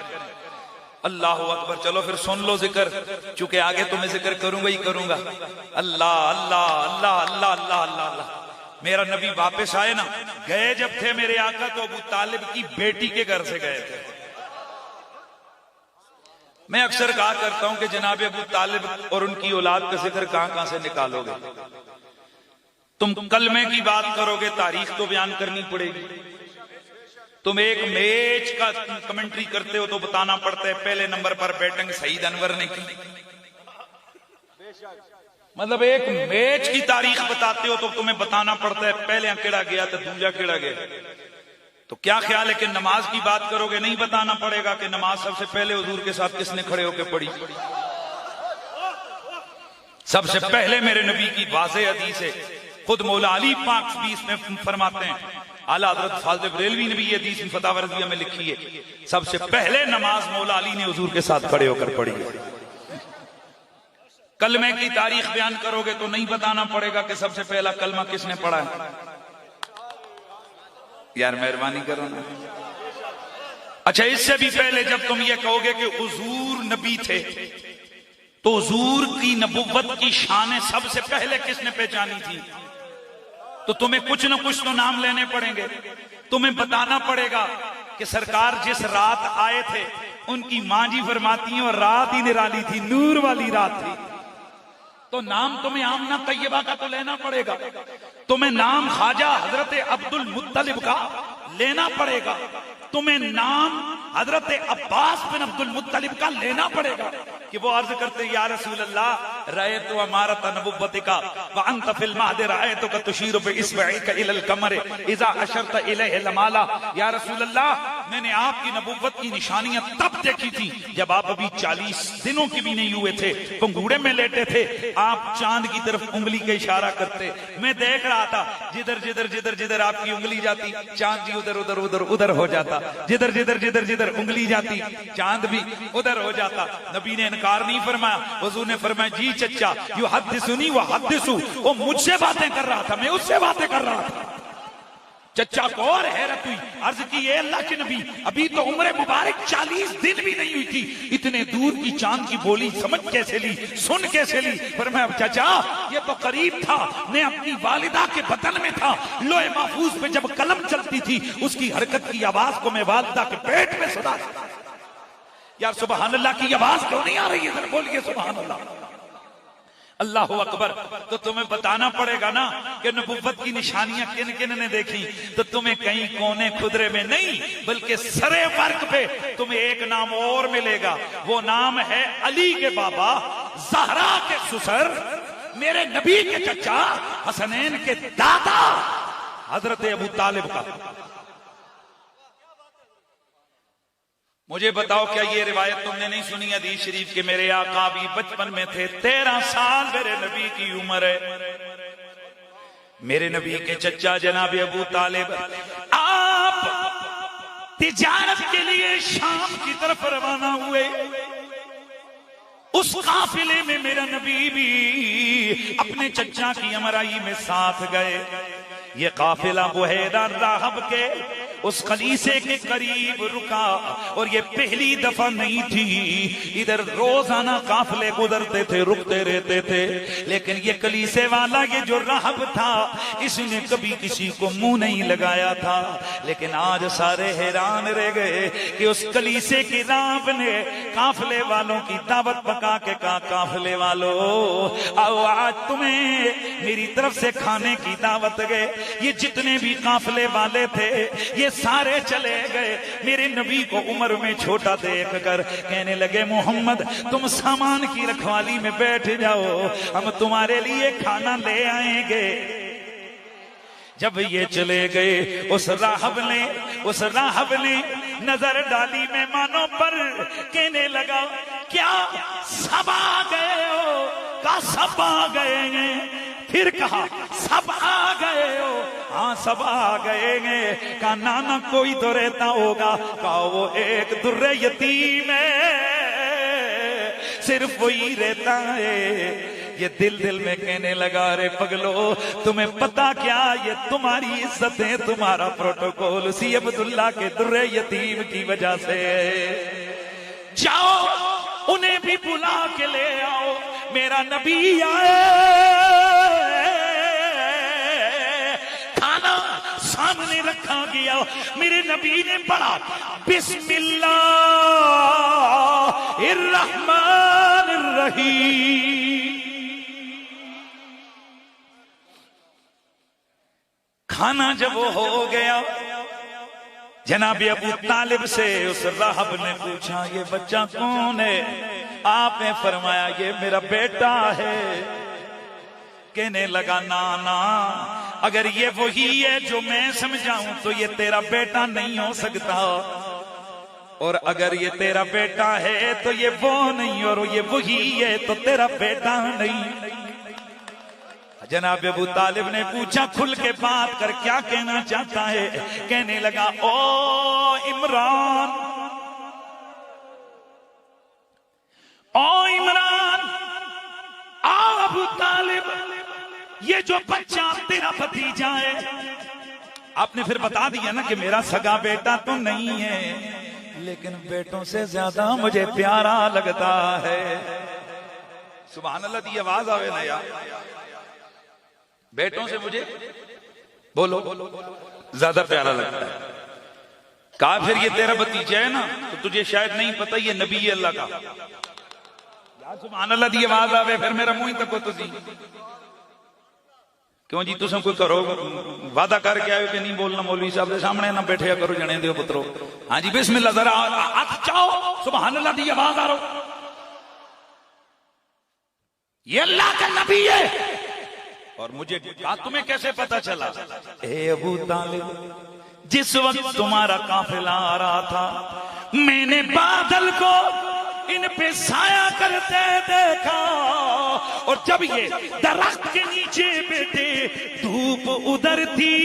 S2: اللہ اکبر۔ چلو پھر سن لو ذکر، چونکہ آگے تو میں ذکر کروں گا ہی کروں گا۔ اللہ اللہ اللہ اللہ اللہ اللہ اللہ۔ میرا نبی واپس آئے نا، گئے جب تھے میرے آقا تو ابو طالب کی بیٹی کے گھر سے گئے تھے۔ میں اکثر کہا کرتا ہوں کہ جناب ابو طالب اور ان کی اولاد کا ذکر کہاں کہاں سے نکالو گے؟ تم کلمے کی بات کرو گے، تاریخ تو بیان کرنی پڑے گی۔ تم ایک میچ کا کمنٹری کرتے ہو تو بتانا پڑتا ہے پہلے نمبر پر بیٹنگ سعید انور نے کی. مطلب ایک میچ کی تاریخ بتاتے ہو تو تمہیں بتانا پڑتا ہے پہلے کیڑا گیا تو دوجا کیڑا گیا. تو کیا خیال ہے کہ نماز کی بات کرو گے نہیں بتانا پڑے گا کہ نماز سب سے پہلے حضور کے ساتھ کس نے کھڑے ہو کے پڑھی؟ سب سے پہلے میرے نبی کی واضح حدیث ہے. خود مولا علی پاک بھی اس میں فرماتے ہیں، اعلیٰ حضرت فاضل بریلوی نے بھی یہ حدیث فتاوی رضویہ میں لکھی ہے، سب سے پہلے نماز مولا علی نے حضور کے ساتھ کھڑے ہو کر پڑھی. کلمے کی تاریخ بیان کرو گے تو نہیں بتانا پڑے گا کہ سب سے پہلا کلمہ کس نے پڑھا ہے. یار مہربانی کرو نا. اچھا اس سے بھی پہلے جب تم یہ کہو گے کہ حضور نبی تھے تو حضور کی نبوت کی شان سب سے پہلے کس نے پہچانی تھی؟ تو تمہیں کچھ نہ کچھ تو نام لینے پڑیں گے. تمہیں بتانا پڑے گا کہ سرکار جس رات آئے تھے ان کی ماں جی فرماتی ہیں اور رات ہی نرالی تھی، نور والی رات تھی. تو نام تمہیں آمنہ طیبہ کا تو لینا پڑے گا، تمہیں نام خواجہ حضرت عبد المطلب کا لینا پڑے گا، تمہیں نام حضرت عباس بن عبد المطلب کا لینا پڑے گا کہ وہ عرض کرتے یا رسول اللہ رأیت امارت نبوتک وانت فی المہد رأیتک تشیر باصبعک الی القمر اذا اشرت الیہ لمالا. یا رسول اللہ میں نے آپ کی نبوت کی نشانیاں تب دیکھی تھی جب آپ ابھی 40 دنوں کی بھی نہیں ہوئے تھے، پنگوڑے میں لیٹے تھے، آپ چاند کی طرف انگلی کا اشارہ کرتے، میں دیکھ رہا تھا جدھر جدھر جدھر جدھر آپ کی انگلی جاتی چاند جی ادھر ادھر ادھر ادھر ہو جاتا، جدھر جدھر جدھر جدھر انگلی جاتی چاند بھی ادھر ہو جاتا. نبی نے انکار نہیں فرمایا، حضور نے فرمایا جی چچا یحدثنی وحدثو، وہ مجھ سے باتیں کر رہا تھا میں اس سے باتیں کر رہا تھا. چچا کو اور حیرت ہوئی، عرض کی اے اللہ کے نبی ابھی تو عمر مبارک 40 دن بھی نہیں ہوئی تھی، اتنے دور کی چاند کی بولی سمجھ کیسے لی، سن کیسے لی؟ فرمایا چچا یہ تو قریب تھا، میں اپنی والدہ کے بطن میں تھا، لوح محفوظ پہ جب قلم چلتی تھی اس کی حرکت کی آواز کو میں والدہ کے پیٹ میں سنا. یار سبحان اللہ کی آواز کیوں نہیں آ رہی ہے؟ بولیے سبحان اللہ. اللہ اکبر. تو تمہیں بتانا پڑے گا نا کہ نبوت کی نشانیاں کن کن نے دیکھی. تو تمہیں کہیں کونے خدرے میں نہیں بلکہ سرے فرق پہ تمہیں ایک نام اور ملے گا، وہ نام ہے علی کے بابا، زہرا کے سسر، میرے نبی کے چچا، حسنین کے دادا حضرت ابو طالب کا. مجھے بتاؤ کیا یہ روایت تم نے نہیں سنی حدیث شریف کہ میرے آقا بھی بچپن میں تھے، 13 سال میرے نبی کی عمر ہے. میرے نبی کے چچا جناب ابو طالب آپ تجارت کے لیے شام کی طرف روانہ ہوئے. اس قافلے میں میرا نبی بھی اپنے چچا کی امرائی میں ساتھ گئے. یہ قافلہ بحیرہ راہب کے اس خلیصے کے قریب رکا اور یہ پہلی دفعہ نہیں تھی، ادھر روزانہ قافلے گزرتے تھے رکتے رہتے تھے، لیکن یہ کلیسے والا یہ جو راہب تھا اس نے کبھی کسی کو منہ نہیں لگایا تھا. لیکن آج سارے حیران رہ گئے کہ اس کلیسے کی راہب نے قافلے والوں کی دعوت پکا کے کہا قافلے والوں آؤ آج تمہیں میری طرف سے کھانے کی دعوت گئے. یہ جتنے بھی قافلے والے تھے یہ سارے چلے گئے. میرے نبی کو عمر میں چھوٹا دیکھ کر کہنے لگے محمد تم سامان کی رکھوالی میں بیٹھ جاؤ، ہم تمہارے لیے کھانا لے آئیں گے. جب یہ چلے گئے اس راہب نے نظر ڈالی مہمانوں پر، کہنے لگا کیا سب آ گئے ہو؟ کہا سب آ گئے ہیں. پھر کہا سب آ گئے ہو؟ ہاں سب آ گئے ہیں. کہا نانا کوئی تو رہتا ہوگا. کہا وہ ایک در یتیم ہے صرف وہی رہتا ہے. یہ دل میں کہنے لگا رے پگلو تمہیں پتا کیا یہ تمہاری عزت ہے، تمہارا پروٹوکول اسی عبداللہ کے در یتیم کی وجہ سے. جاؤ انہیں بھی بلا کے لے آؤ. میرا نبی آئے، کھانا سامنے رکھا گیا. میرے نبی نے پڑھا بسم اللہ الرحمن الرحیم. کھانا جب ہو گیا جناب ابو طالب سے اس راہب نے پوچھا یہ بچہ کون ہے؟ آپ نے فرمایا یہ میرا بیٹا ہے۔ کہنے لگا نانا اگر یہ وہی ہے جو میں سمجھاؤں تو یہ تیرا بیٹا نہیں ہو سکتا، اور اگر یہ تیرا بیٹا ہے تو یہ وہ نہیں، اور یہ وہی ہے تو تیرا بیٹا نہیں۔ جناب ابو طالب نے پوچھا کھل کے بات کر، کیا کہنا چاہتا ہے؟ کہنے لگا او عمران، او عمران، آ ابو طالب، یہ جو بچہ تیرا بھتیجا ہے، آپ نے پھر بتا دیا نا کہ میرا سگا بیٹا تو نہیں ہے، لیکن بیٹوں سے زیادہ مجھے پیارا لگتا ہے۔ سبحان اللہ دی آواز آوے نا یار، بیٹوں سے مجھے بولو زیادہ پیارا لگتا ہے۔ کہا پھر یہ تیرا بھتیجا ہے نا تو تجھے شاید نہیں پتہ یہ نبی ہے اللہ کا۔ سبحان اللہ دی آواز آوے پھر میرا منہ ہی تکو تسی کیوں جی تساں کوئی کرو وعدہ کر کے آئے کہ نہیں بولنا مولوی صاحب دے سامنے نہ بیٹھیا کرو جنے دیو پترو۔ ہاں جی بسم اللہ ذرا ہاتھ چاہو، سبحان اللہ دی آواز آ رہو، یہ اللہ کا نبی ہے۔ اور مجھے تمہیں کیسے پتا چلا؟ اے ابو طالب جس وقت تمہارا قافلہ آ رہا تھا میں نے بادل کو ان پہ سایہ کرتے دیکھا، اور جب یہ درخت کے نیچے بیٹھے دھوپ ادھر تھی،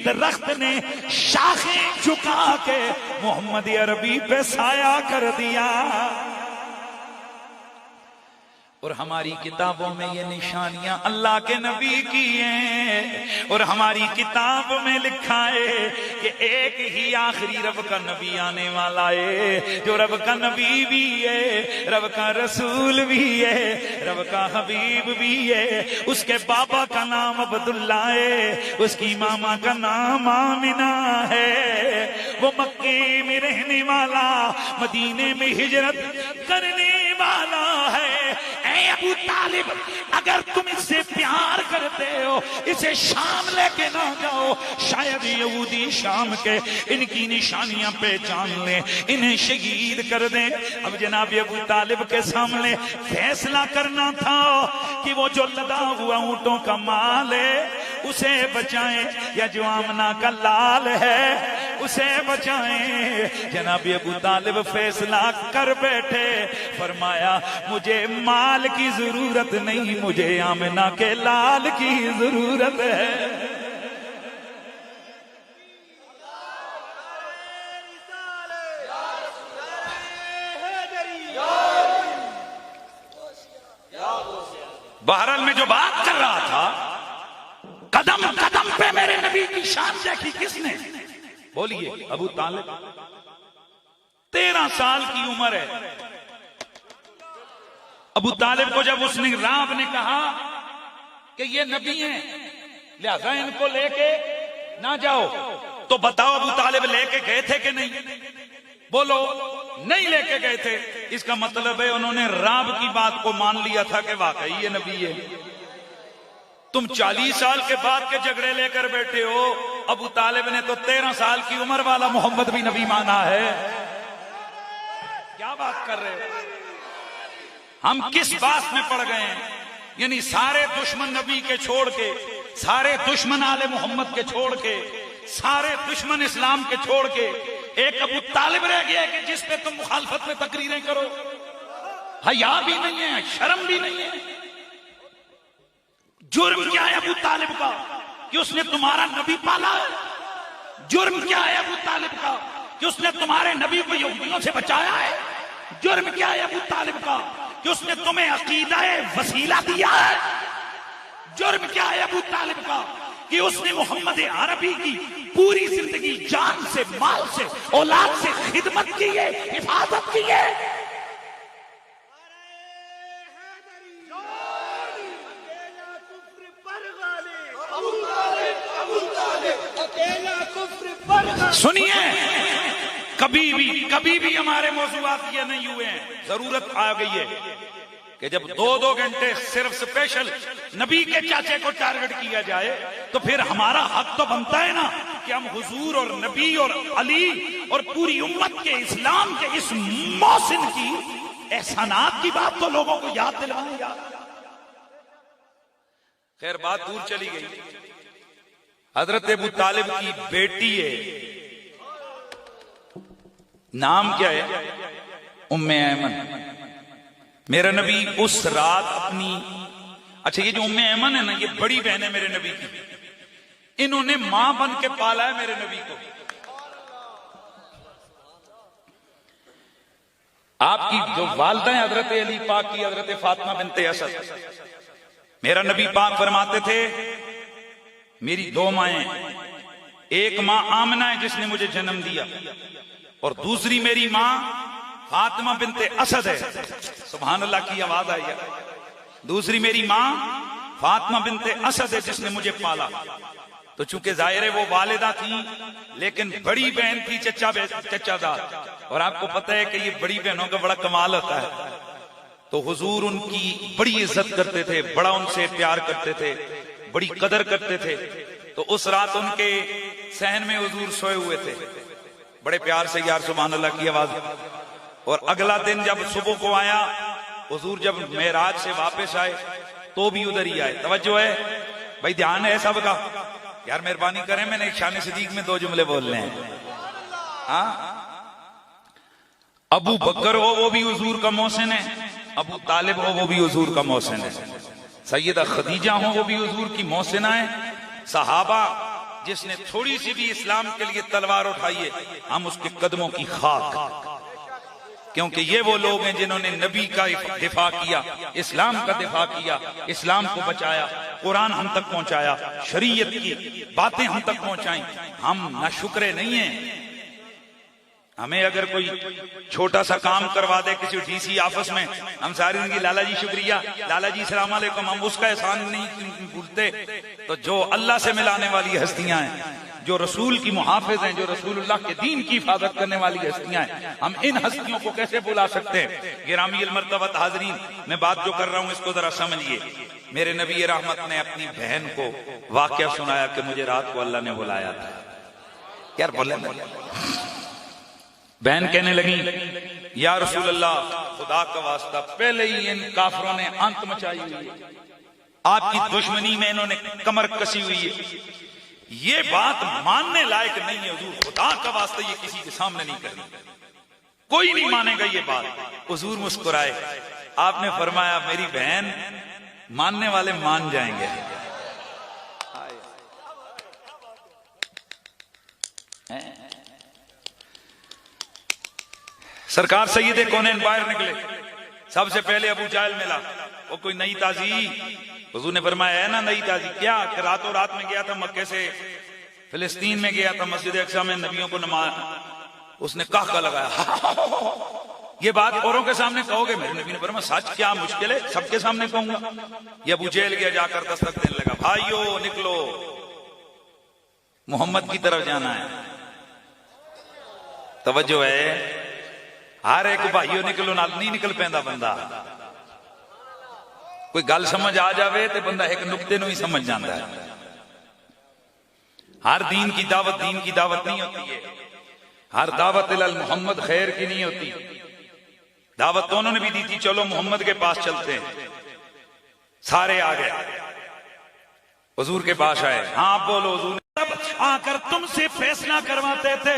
S2: درخت نے شاخیں جھکا کے محمد عربی پہ سایہ کر دیا۔ اور ہماری کتابوں میں یہ نشانیاں اللہ کے نبی کی ہیں، اور ہماری کتاب میں لکھا ہے کہ ایک ہی آخری رب کا نبی آنے والا ہے، جو رب کا نبی بھی ہے، رب کا رسول بھی ہے، رب کا حبیب بھی ہے۔ اس کے بابا کا نام عبداللہ ہے، اس کی ماما کا نام آمنہ ہے، وہ مکے میں رہنے والا، مدینے میں ہجرت کرنے والا ہے۔ اے ابو طالب اگر تم اس سے پیار کرتے ہو اسے شام لے کے نہ جاؤ، شاید یہودی شام کے ان کی نشانیاں پہچان لیں، انہیں شہید کر دیں۔ اب جناب ابو طالب کے سامنے فیصلہ کرنا تھا کہ وہ جو لدا ہوا اونٹوں کا مال ہے اسے بچائیں یا جو آمنہ کا لال ہے اسے بچائیں۔ جناب ابو طالب فیصلہ کر بیٹھے، فرمایا مجھے مال کی ضرورت نہیں، مجھے آمنہ کے لال کی ضرورت ہے۔ بہرحال میں جو بات کر رہا تھا، قدم قدم پہ میرے نبی کی شان دیکھی کس نے؟ بولیے ابو طالب۔ 13 سال کی عمر ہے ابو طالب کو، جب اس نے راب نے کہا کہ یہ نبی ہیں لہذا ان کو لے کے نہ جاؤ، تو بتاؤ ابو طالب لے کے گئے تھے کہ نہیں؟ بولو نہیں لے کے گئے تھے، اس کا مطلب ہے انہوں نے راب کی بات کو مان لیا تھا کہ واقعی یہ نبی ہے۔ تم 40 سال کے بعد کے جھگڑے لے کر بیٹھے ہو، ابو طالب نے تو 13 سال کی عمر والا محمد بھی نبی مانا ہے۔ کیا بات کر رہے ہو؟ ہم کس بات میں پڑ گئے ہیں؟ یعنی سارے دشمن نبی کے چھوڑ کے، سارے دشمن آل محمد کے چھوڑ کے، سارے دشمن اسلام کے چھوڑ کے ایک ابو طالب رہ گیا کہ جس پہ تم مخالفت میں تقریریں کرو۔ حیا بھی نہیں ہے، شرم بھی نہیں ہے۔ جرم کیا ہے ابو طالب کا کہ اس نے تمہارا نبی پالا ہے؟ جرم کیا ہے ابو طالب کا کہ اس نے تمہارے نبی کو یہودیوں سے بچایا ہے؟ جرم کیا ہے ابو طالب کا کہ اس نے تمہیں عقیدہ وسیلہ دیا ہے؟ جرم کیا ہے ابو طالب کا کہ اس نے محمد عربی کی پوری زندگی جان سے، مال سے، اولاد سے خدمت کی ہے، حفاظت کی ہے؟ سنیے، کبھی بھی ہمارے موضوعات یہ نہیں ہوئے ہیں۔ ضرورت آ گئی ہے کہ جب 2 گھنٹے صرف سپیشل نبی کے چاچے کو ٹارگٹ کیا جائے تو پھر ہمارا حق تو بنتا ہے نا کہ ہم حضور اور نبی اور علی اور پوری امت کے اسلام کے اس محسن کی احسانات کی بات تو لوگوں کو یاد دلوائیں یار. خیر بات دور چلی گئی. حضرت ابو طالب کی بیٹی ہے, نام کیا ہے؟ ام ایمن. میرا نبی اس رات اپنی, اچھا یہ جو ام ایمن ہے نا, یہ بڑی بہن ہے میرے نبی کی. انہوں نے ماں بن کے پالا ہے میرے نبی کو. آپ کی جو والدہ ہیں حضرت علی پاک کی, حضرت فاطمہ بنت اسد, میرا نبی پاک فرماتے تھے میری دو مائیں, ایک ماں آمنہ ہے جس نے مجھے جنم دیا, اور دوسری میری ماں فاطمہ بنت اسد ہے. سبحان اللہ کی آواز آئی ہے. دوسری میری ماں فاطمہ بنت اسد ہے جس نے مجھے پالا. تو چونکہ ظاہر ہے وہ والدہ تھی, لیکن بڑی بہن تھی چچا دار, اور آپ کو پتہ ہے کہ یہ بڑی بہنوں کا بڑا کمال ہوتا ہے. تو حضور ان کی بڑی عزت کرتے تھے, بڑا ان سے پیار کرتے تھے, بڑی قدر کرتے تھے. تو اس رات ان کے صحن میں حضور سوئے ہوئے تھے بڑے پیار سے, یار سبحان اللہ کی آواز. اور اگلا دن جب صبح کو آیا, حضور جب معراج سے واپس آئے تو بھی ادھر ہی آئے. توجہ ہے بھائی, دھیان ہے سب کا. یار مہربانی کریں, میں نے شان صدیق میں 2 جملے بولنے ہیں. ہاں, ابو بکر ہو وہ بھی حضور کا محسن ہے, ابو طالب ہو وہ بھی حضور کا محسن ہے, سیدہ خدیجہ ہو وہ بھی حضور کی محسنہ ہے. صحابہ جس نے تھوڑی سی بھی اسلام کے لیے تلوار اٹھائی ہے, ہم اس کے قدموں کی خاک, کیونکہ یہ وہ لوگ ہیں جنہوں نے نبی کا دفاع کیا, اسلام کا دفاع کیا, اسلام کو بچایا, قرآن ہم تک پہنچایا, شریعت کی باتیں ہم تک پہنچائیں. ہم نہ شکرے نہیں ہیں. ہمیں اگر کوئی چھوٹا سا کام کروا دے کسی ڈی سی آفس میں, ہم ساری زندگی لالا جی شکریہ, لالا جی السلام علیکم, ہم اس کا احسان نہیں بھولتے. تو جو اللہ سے ملانے والی ہستیاں ہیں, جو رسول کی محافظ ہیں, جو رسول اللہ کے دین کی حفاظت کرنے والی ہستیاں ہیں, ہم ان ہستیوں کو کیسے بلا سکتے ہیں؟ گرامی المرتبت حاضرین, میں بات جو کر رہا ہوں اس کو ذرا سمجھیے. میرے نبی رحمت نے اپنی بہن کو واقعہ سنایا کہ مجھے رات کو اللہ نے بلایا تھا. یار بولے, بہن کہنے لگی یا رسول اللہ, خدا کا واسطہ پہلے ہی ان کافروں نے انت مچائی ہوئی ہے, آپ کی دشمنی میں انہوں نے کمر کسی ہوئی ہے, یہ بات ماننے لائق نہیں ہے حضور, خدا کا واسطہ یہ کسی کے سامنے نہیں کرنی, کوئی نہیں مانے گا یہ بات. حضور مسکرائے, آپ نے فرمایا میری بہن, ماننے والے مان جائیں گے. سرکار سید کونین باہر نکلے, سب سے پہلے ابو جہل ملا. وہ کوئی نئی تازی, حضور نے فرمایا ہے نا نئی تازی, کیا کہ راتوں رات میں گیا تھا مکے سے فلسطین میں گیا تھا, مسجد اقصی میں نبیوں کو نماز, اس نے کہا لگایا. یہ بات اوروں کے سامنے کہو گے؟ میرے نبی نے فرمایا سچ کیا مشکل ہے, سب کے سامنے کہوں گا. یہ ابو جہل گیا, جا کر دستک دینے لگا, بھائیو نکلو, محمد کی طرف جانا ہے. توجہ ہے, ہر ایک بھائیو نکلو نال نہیں نکل پیندا بندہ. کوئی گل سمجھ آ جاوے تے بندہ ایک نقطے نو ہی سمجھ جاندا ہے. ہر دین کی دعوت دین کی دعوت نہیں ہوتی ہے, ہر دعوت الی محمد خیر کی نہیں ہوتی. دعوت تو انہوں نے بھی دی تھی, چلو محمد کے پاس چلتے ہیں, سارے آ گئے, حضور کے پاس آئے. ہاں آپ بولو. حضور آ کر تم سے فیصلہ کرواتے تھے,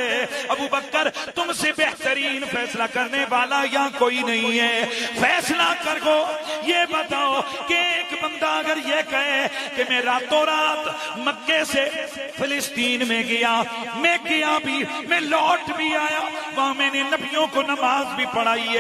S2: ابو بکر تم سے بہترین فیصلہ کرنے والا یہاں کوئی نہیں ہے, فیصلہ کرو. یہ بتاؤ کہ ایک بندہ اگر یہ کہے کہ میں راتوں رات مکے سے فلسطین میں گیا, میں گیا بھی, میں لوٹ بھی آیا, وہاں میں نے نبیوں کو نماز بھی پڑھائی ہے,